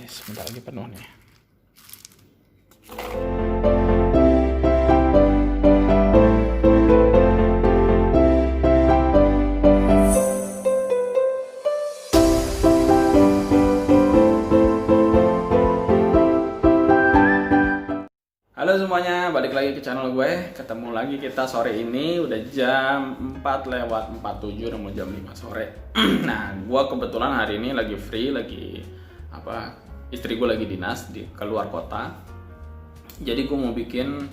sebentar lagi penuh nih. Halo semuanya, balik lagi ke channel gue. Ketemu lagi kita sore ini, udah jam 4:47, udah mau jam 5 sore. Nah, gue kebetulan hari ini lagi free, istri gue lagi dinas di keluar kota. Jadi gue mau bikin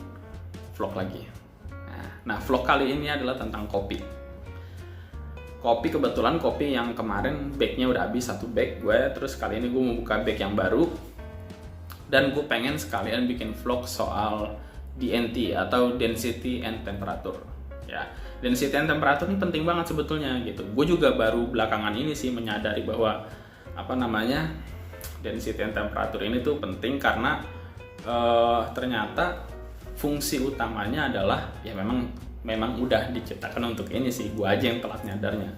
vlog lagi. Nah, vlog kali ini adalah tentang kopi. Kebetulan kopi yang kemarin bagnya udah habis, satu bag gue. Terus kali ini gue mau buka bag yang baru. Dan gue pengen sekalian bikin vlog soal DNT atau Density and Temperature. Ya, Density and Temperature ini penting banget sebetulnya gitu. Gue juga baru belakangan ini sih menyadari bahwa Density and Temperature ini tuh penting karena ternyata fungsi utamanya adalah ya memang udah diciptakan untuk ini sih. Gue aja yang telat nyadarnya.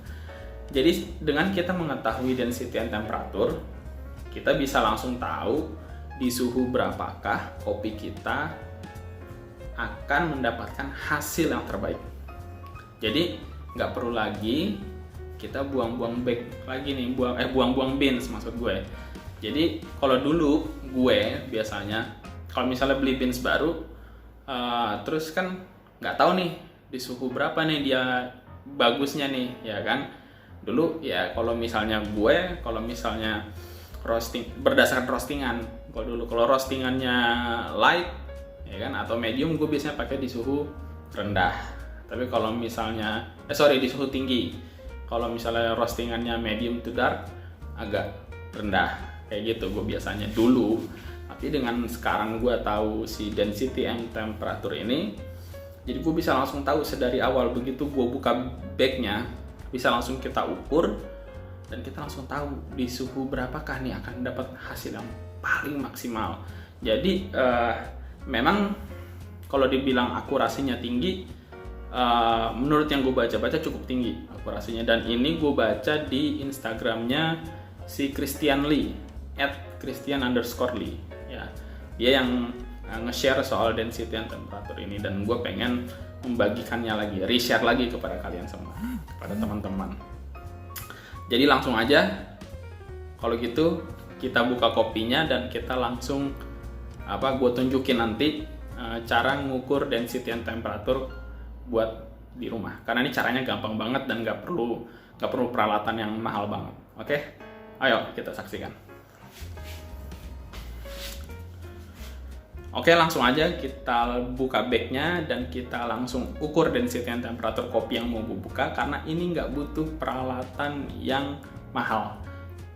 Jadi dengan kita mengetahui Density and Temperature, kita bisa langsung tahu di suhu berapakah kopi kita akan mendapatkan hasil yang terbaik. Jadi nggak perlu lagi kita buang-buang bag lagi nih, buang-buang beans maksud gue. Jadi kalau dulu gue biasanya kalau misalnya beli beans baru, terus kan nggak tahu nih di suhu berapa nih dia bagusnya nih, ya kan? Dulu ya kalau misalnya roasting berdasarkan roastingan. Kalau roastingannya light ya kan atau medium, gue biasanya pakai di suhu rendah. Tapi kalau misalnya di suhu tinggi. Kalau misalnya roastingannya medium to dark agak rendah. Kayak gitu gue biasanya dulu. Tapi dengan sekarang gue tahu si density and temperature ini, jadi gue bisa langsung tahu sedari awal. Begitu gue buka bagnya, bisa langsung kita ukur dan kita langsung tahu di suhu berapakah nih akan dapat hasil yang paling maksimal. Jadi memang kalau dibilang akurasinya tinggi, menurut yang gue baca-baca cukup tinggi akurasinya. Dan ini gue baca di Instagramnya si Christian Lee @Christian_Lee ya. Dia yang nge-share soal density and temperature ini, dan gue pengen membagikannya lagi, reshare lagi kepada kalian semua, kepada teman-teman. Jadi langsung aja, kalau gitu kita buka kopinya dan kita langsung gue tunjukin nanti cara ngukur density and temperature buat di rumah. Karena ini caranya gampang banget dan nggak perlu peralatan yang mahal banget. Oke, ayo kita saksikan. Oke, langsung aja kita buka bagnya dan kita langsung ukur density and temperature kopi yang mau gue buka. Karena ini nggak butuh peralatan yang mahal,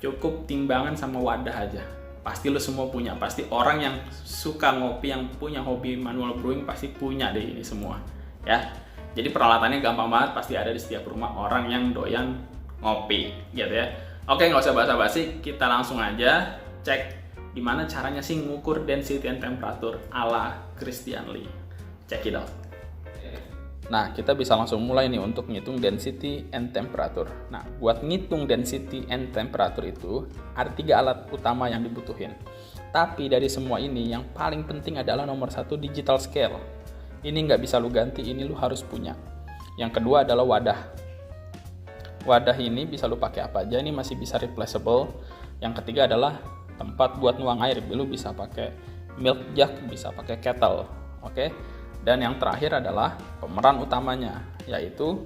cukup timbangan sama wadah aja. Pasti lo semua punya, pasti orang yang suka ngopi, yang punya hobi manual brewing pasti punya deh ini semua ya. Jadi peralatannya gampang banget, pasti ada di setiap rumah orang yang doyan ngopi gitu ya. Oke, nggak usah basa-basi, kita langsung aja cek gimana caranya sih ngukur density and temperature ala Christian Lee. Check it out. Nah, kita bisa langsung mulai nih untuk ngitung density and temperature. Nah, buat ngitung density and temperature itu ada 3 alat utama yang dibutuhin. Tapi dari semua ini yang paling penting adalah nomor 1 digital scale. Ini nggak bisa lu ganti, ini lu harus punya. Yang kedua adalah wadah. Wadah ini bisa lu pakai apa aja, ini masih bisa replaceable. Yang ketiga adalah tempat buat nuang air, lu bisa pakai milk jug, bisa pakai kettle, oke? Dan yang terakhir adalah pemeran utamanya, yaitu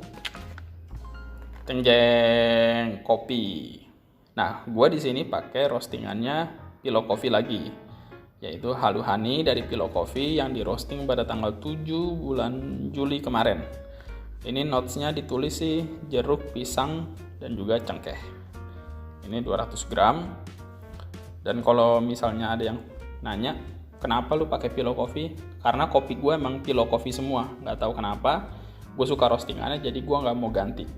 tenjeng kopi. Nah, gua di sini pakai roastingannya Pillow Coffee lagi, yaitu Halu Honey dari Pillow Coffee yang di roasting pada tanggal 7 bulan Juli kemarin. Ini notesnya ditulis sih jeruk, pisang, dan juga cengkeh. Ini 200 gram. Dan kalau misalnya ada yang nanya, kenapa lu pakai Pillow Coffee? Karena kopi gue emang Pillow Coffee semua. Nggak tahu kenapa, gue suka roastingannya, jadi gue nggak mau ganti.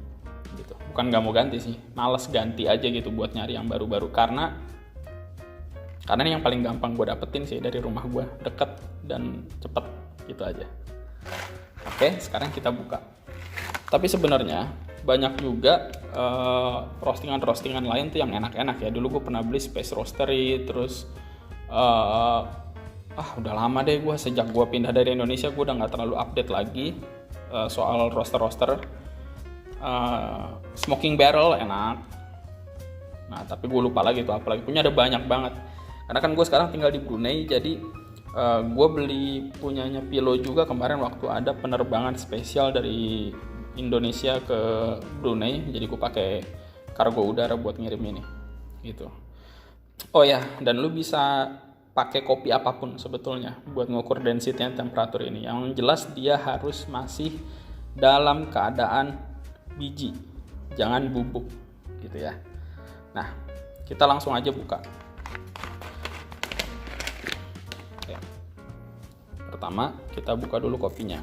Gitu. Bukan nggak mau ganti sih, males ganti aja gitu buat nyari yang baru-baru. Karena ini yang paling gampang gue dapetin sih dari rumah gue, deket dan cepet gitu aja. Oke, sekarang kita buka. Tapi sebenarnya banyak juga roastingan lain tuh yang enak-enak ya. Dulu gue pernah beli Space Roastery, terus udah lama deh gue, sejak gue pindah dari Indonesia gue udah nggak terlalu update lagi soal roaster. Smoking Barrel enak. Nah tapi gue lupa lagi tuh apalagi, punya ada banyak banget. Karena kan gue sekarang tinggal di Brunei, jadi gue beli punyanya Pilo juga kemarin waktu ada penerbangan spesial dari Indonesia ke Brunei, jadi gue pakai kargo udara buat ngirim ini gitu. Oh ya, dan lu bisa pakai kopi apapun sebetulnya buat ngukur density temperatur ini. Yang jelas dia harus masih dalam keadaan biji, jangan bubuk gitu ya. Nah, kita langsung aja buka. Oke. Pertama, kita buka dulu kopinya.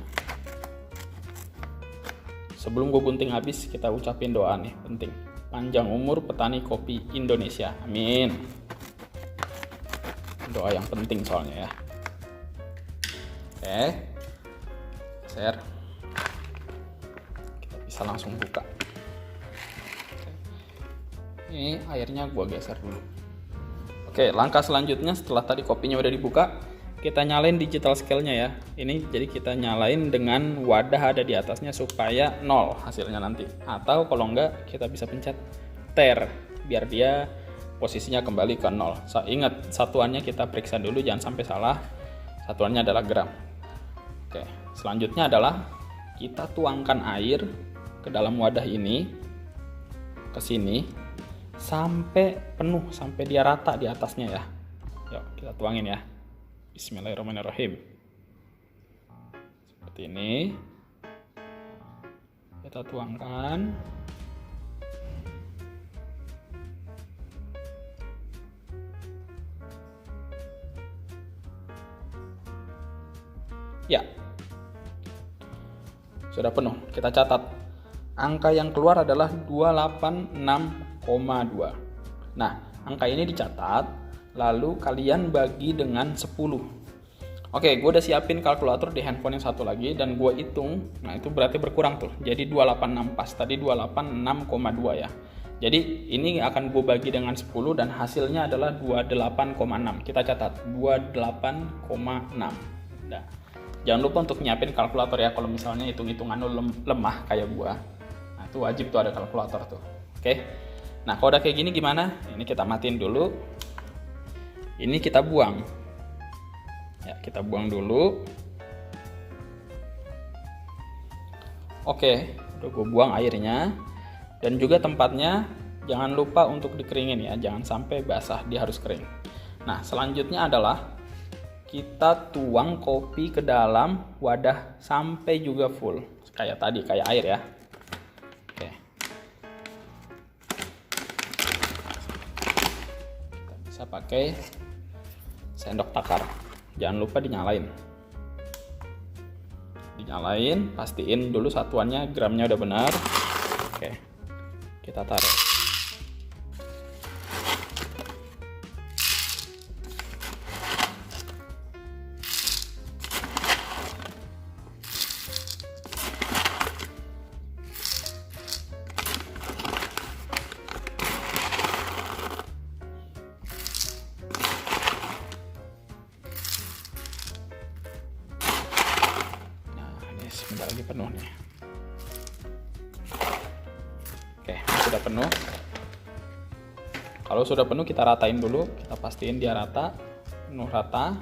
Sebelum gue gunting habis, kita ucapin doa nih, penting. Panjang umur petani kopi Indonesia. Amin. Doa yang penting soalnya ya. Oke. Share. Kita bisa langsung buka. Ini airnya gue geser dulu. Oke, langkah selanjutnya setelah tadi kopinya udah dibuka, kita nyalain digital scale-nya ya. Ini jadi kita nyalain dengan wadah ada di atasnya supaya 0 hasilnya nanti. Atau kalau enggak kita bisa pencet ter biar dia posisinya kembali ke 0. Ingat, satuannya kita periksa dulu, jangan sampai salah. Satuannya adalah gram. Oke, selanjutnya adalah kita tuangkan air ke dalam wadah ini, ke sini, sampai penuh, sampai dia rata di atasnya ya. Yuk, kita tuangin ya. Bismillahirrahmanirrahim. Seperti ini. Kita tuangkan. Ya. Sudah penuh. Kita catat. Angka yang keluar adalah 286,2. Nah, angka ini dicatat. Lalu kalian bagi dengan 10. Oke, gue udah siapin kalkulator di handphone yang satu lagi dan gue hitung. Nah, itu berarti berkurang tuh. Jadi 286 pas. Tadi 286,2 ya. Jadi ini akan gue bagi dengan 10 dan hasilnya adalah 28,6. Kita catat 28,6. Nah, jangan lupa untuk nyiapin kalkulator ya kalau misalnya hitung-hitungan lu lemah kayak gue. Nah, itu wajib tuh ada kalkulator tuh. Oke. Nah, kalau udah kayak gini gimana? Ini kita matiin dulu. Ini kita buang. Ya, kita buang dulu. Oke, udah gue buang airnya. Dan juga tempatnya jangan lupa untuk dikeringin ya, jangan sampai basah, dia harus kering. Nah, selanjutnya adalah kita tuang kopi ke dalam wadah sampai juga full. Kayak tadi, kayak air ya. Oke. Kita bisa pakai sendok takar. Jangan lupa dinyalain. Pastiin dulu satuannya gramnya udah benar. Oke. Kita taruh. Sebentar lagi penuh nih. Oke, sudah penuh. Kalau sudah penuh kita ratain dulu, kita pastiin dia rata, penuh rata.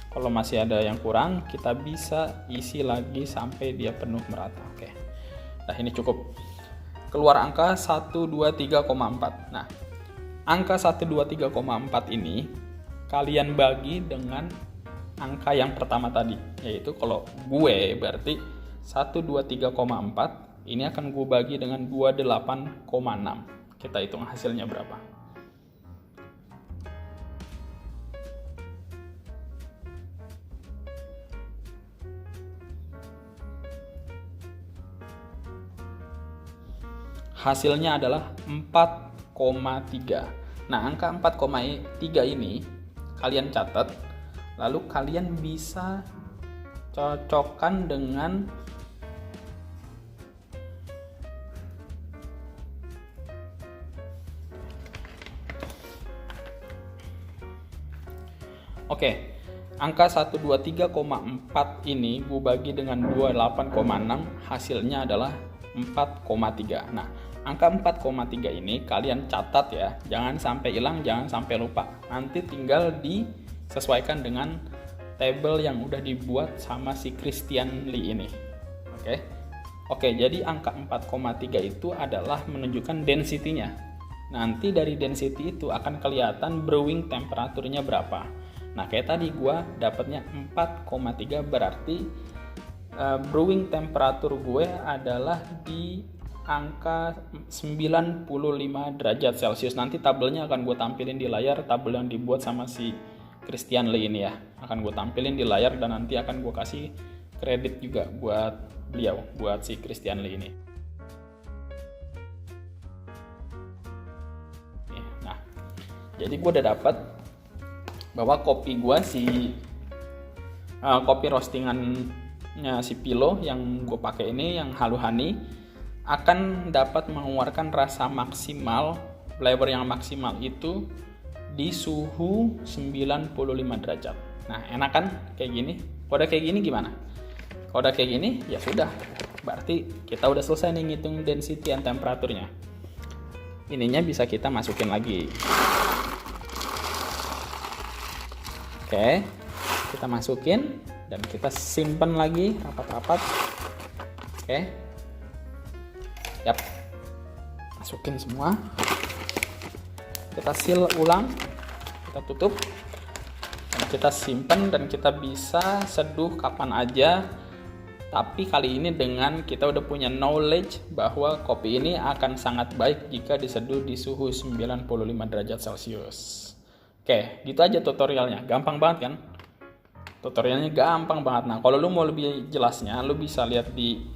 Kalau masih ada yang kurang, kita bisa isi lagi sampai dia penuh merata. Oke. Nah, ini cukup. Keluar angka 123,4. Nah, angka 123,4 ini kalian bagi dengan angka yang pertama tadi, yaitu kalau gue berarti 123,4 ini akan gue bagi dengan 28,6. Kita hitung hasilnya berapa. Hasilnya adalah 4,3. Nah, angka 4,3 ini kalian catat. Lalu kalian bisa cocokkan dengan Oke, angka 123,4 ini gue bagi dengan 28,6, hasilnya adalah 4,3. Nah, angka 4,3 ini kalian catat ya, jangan sampai hilang, jangan sampai lupa. Nanti tinggal disesuaikan dengan tabel yang udah dibuat sama si Christian Lee ini. Oke, jadi angka 4,3 itu adalah menunjukkan density-nya. Nanti dari density itu akan kelihatan brewing temperaturnya berapa. Nah, kayak tadi gua dapatnya 4,3, berarti brewing temperatur gue adalah di angka 95 derajat Celcius. Nanti tabelnya akan gue tampilin di layar, tabel yang dibuat sama si Christian Lee ini ya. Akan gue tampilin di layar dan nanti akan gue kasih kredit juga buat beliau, buat si Christian Lee ini. Nah, jadi gue udah dapat bahwa kopi gue kopi roastingannya si Pilo yang gue pakai ini, yang Halu Honey, akan dapat mengeluarkan rasa maksimal, flavor yang maksimal itu di suhu 95 derajat. Nah, enak kan kayak gini? Kalau udah kayak gini gimana? Kalau udah kayak gini ya sudah, berarti kita udah selesai nih ngitung density dan temperaturnya. Ininya bisa kita masukin lagi. Oke, kita masukin dan kita simpan lagi rapat-rapat. Oke, yap, masukin semua. Kita seal ulang, kita tutup, dan kita simpan, dan kita bisa seduh kapan aja. Tapi kali ini dengan kita udah punya knowledge bahwa kopi ini akan sangat baik jika diseduh di suhu 95 derajat Celcius. Oke, gitu aja tutorialnya. Gampang banget kan? Tutorialnya gampang banget. Nah, kalau lu mau lebih jelasnya, lu bisa lihat di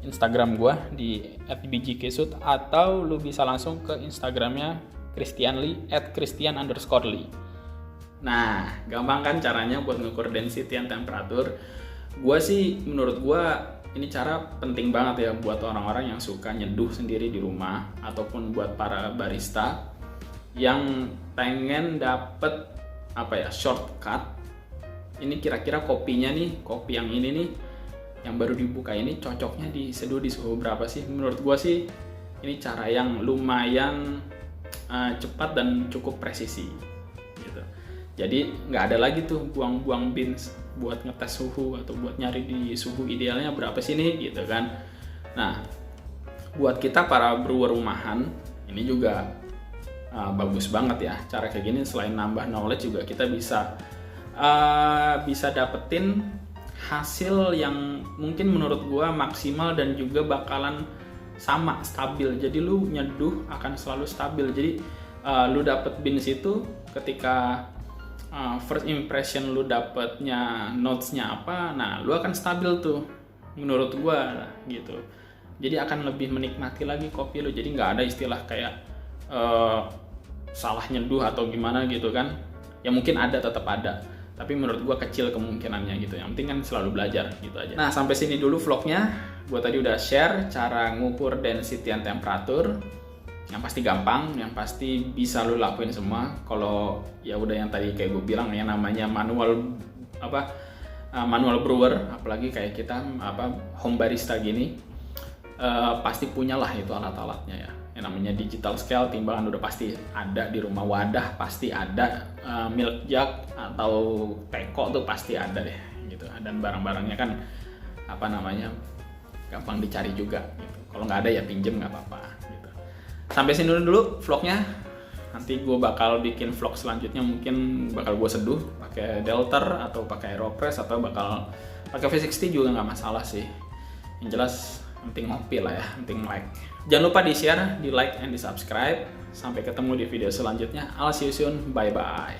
Instagram gua di @bjkesut, atau lu bisa langsung ke Instagramnya Christian Lee @christian_lee. Nah, gampang kan caranya buat ngukur density dan temperatur. Menurut gua ini cara penting banget ya buat orang-orang yang suka nyeduh sendiri di rumah, ataupun buat para barista yang pengen dapet shortcut. Ini kira-kira kopinya nih, kopi yang ini nih yang baru dibuka ini cocoknya diseduh di suhu berapa sih? Menurut gua sih ini cara yang lumayan cepat dan cukup presisi gitu. Jadi nggak ada lagi tuh buang-buang beans buat ngetes suhu atau buat nyari di suhu idealnya berapa sih nih gitu kan. Nah, buat kita para brewer rumahan ini juga bagus banget ya cara kayak gini. Selain nambah knowledge juga kita bisa dapetin hasil yang mungkin menurut gua maksimal dan juga bakalan sama stabil. Jadi lu nyeduh akan selalu stabil. Jadi lu dapet beans itu ketika first impression lu dapetnya notes-nya apa, nah lu akan stabil tuh menurut gua gitu. Jadi akan lebih menikmati lagi kopi lu. Jadi nggak ada istilah kayak salah nyeduh atau gimana gitu kan. Ya mungkin ada, tetap ada, tapi menurut gua kecil kemungkinannya gitu. Yang penting kan selalu belajar gitu aja. Nah, sampai sini dulu vlognya. Gua tadi udah share cara ngukur density dan temperatur. Yang pasti gampang, yang pasti bisa lu lakuin semua. Kalau ya udah yang tadi kayak gue bilang ya, namanya manual brewer, apalagi kayak kita home barista gini, pasti punyalah itu alat-alatnya ya. Yang namanya digital scale, timbangan udah pasti ada di rumah, wadah pasti ada, milk jug atau teko tuh pasti ada deh gitu. Dan barang-barangnya kan gampang dicari juga gitu. Kalau nggak ada ya pinjem, nggak apa-apa gitu. Sampai sini dulu vlognya. Nanti gue bakal bikin vlog selanjutnya, mungkin bakal gue seduh pakai Delter atau pakai Aeropress atau bakal pakai V60 juga nggak masalah sih. Yang jelas penting ngopi lah ya, penting like. Jangan lupa di share, di like, and di subscribe. Sampai ketemu di video selanjutnya. I'll see you soon. Bye bye.